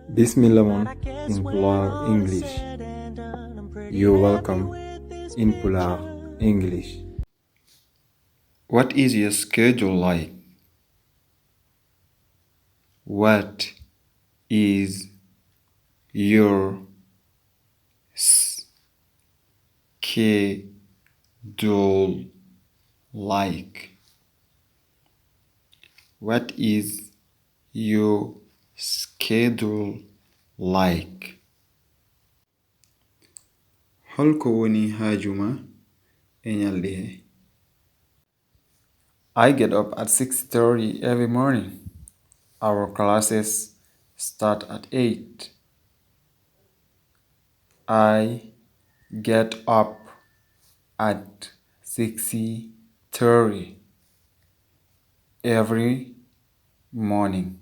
Bismillah mon in Pulaar English. You're welcome in Pulaar English. What is your schedule like? What is your schedule like? What is your schedule like? Holko woni haajuma e nyalde? I get up at 6:30 every morning. Our classes start at 8. I get up at 6:30 every morning.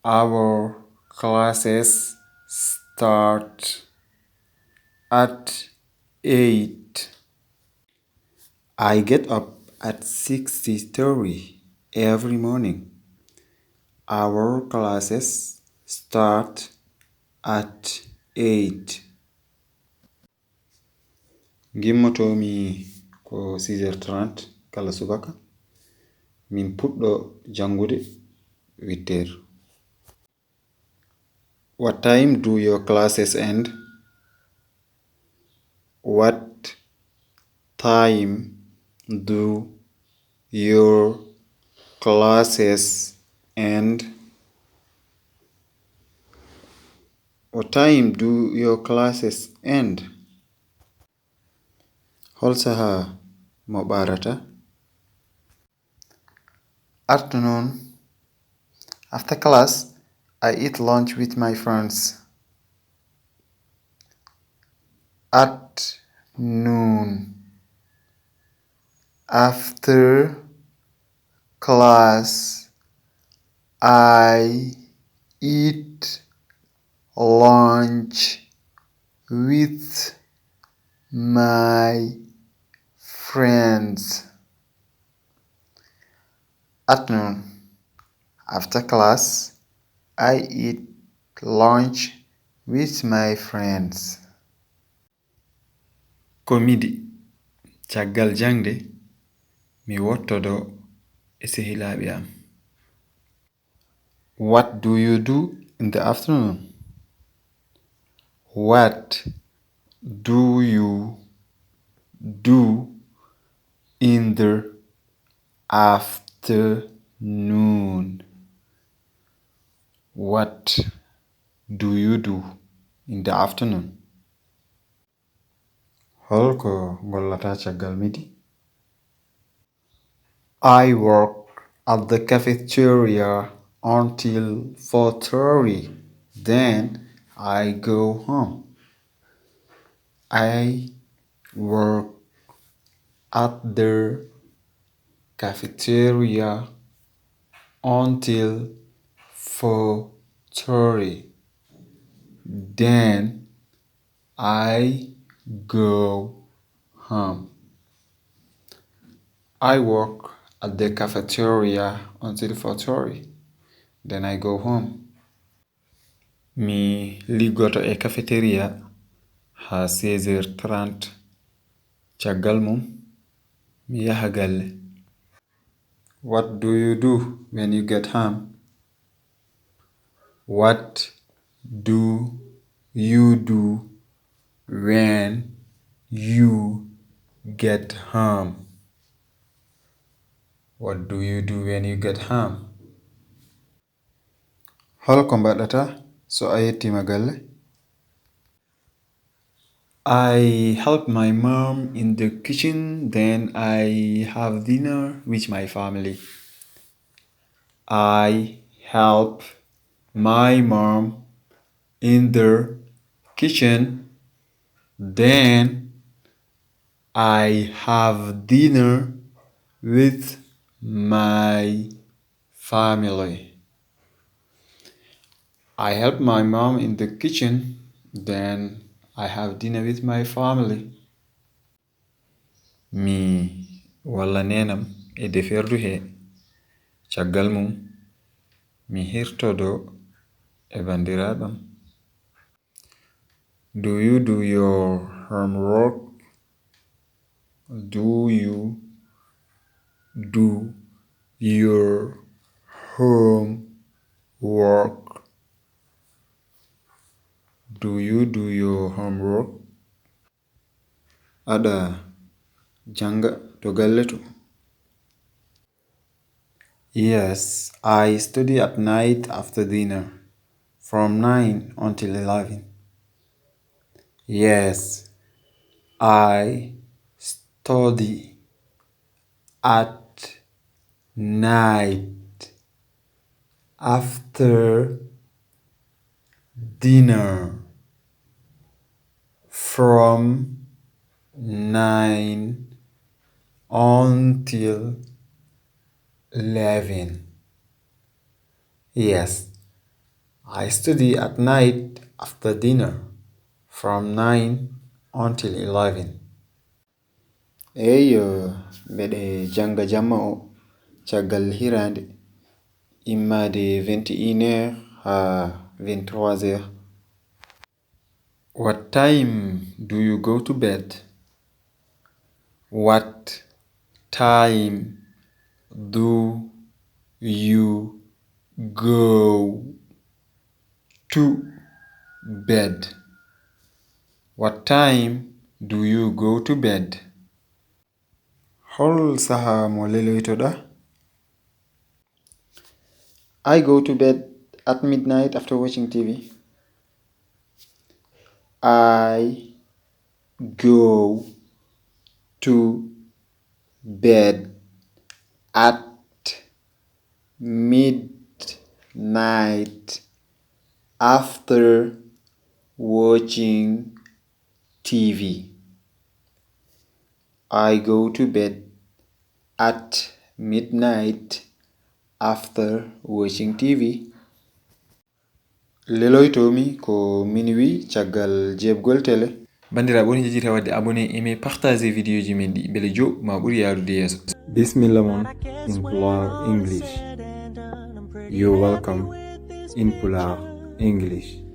Our classes start at 8. I get up at 6:30 every morning. Our classes start at 8. Gimmotomi ko 6:30 kala subaka. Min puɗɗo jangude 8h. What time do your classes end? What time do your classes end? What time do your classes end? Hol saha mo ɓarata? Afternoon. After class, I eat lunch with my friends. At noon. After class, I eat lunch with my friends. At noon. After class, I eat lunch with my friends. Ko midi, caggal jangde, mi wottodo e sehilaaɓe am. What do you do in the afternoon? What do you do in the afternoon? What do you do in the afternoon? Holko gollata caggal midi? I work at the cafeteria until 4:30. Then I go home. I work at the cafeteria until 4:30. Then I go home. I work at the cafeteria until 4:30. Then I go home. Mi liggoto e cafeteria ha 16h30. Caggal mum mi yaha galle. What do you do when you get home? What do you do when you get home? What do you do when you get home? Holko mbaɗata so a yettima galle? I help my mom in the kitchen, then I have dinner with my family. I help my mom in the kitchen, then I have dinner with my family. I help my mom in the kitchen, then I have dinner with my family. Mi walla nenam e deferdu he. Caggal mum mi hirtodo e bandiraaɓam. Do you do your homework? Do you do your homework? Do you do your homework? Ada janga to galle to. Yes, I study at night after dinner from 9 until 11. Yes, I study at night after dinner from 9 until 11. Yes, I study at night after dinner from 9 until 11. Eyo, mbaɗee janga jamma o caggal hirande immade 21h ha 23h. What time do you go to bed? What time do you go to bed? What time do you go to bed? Hol saha mo leloytoɗa? I go to bed at midnight after watching TV. I go to bed at midnight after watching TV. I go to bed at midnight after watching TV. Leloytomi ko minuit caggal jebgol tele. Bandiraaɓe woni jejjita wadde abonné emee partazee vidéo ji men ɗi bele jo ma ɓuri yaarude yeeso. Bismillah mon in Pulaar English. You're welcome in Pulaar English.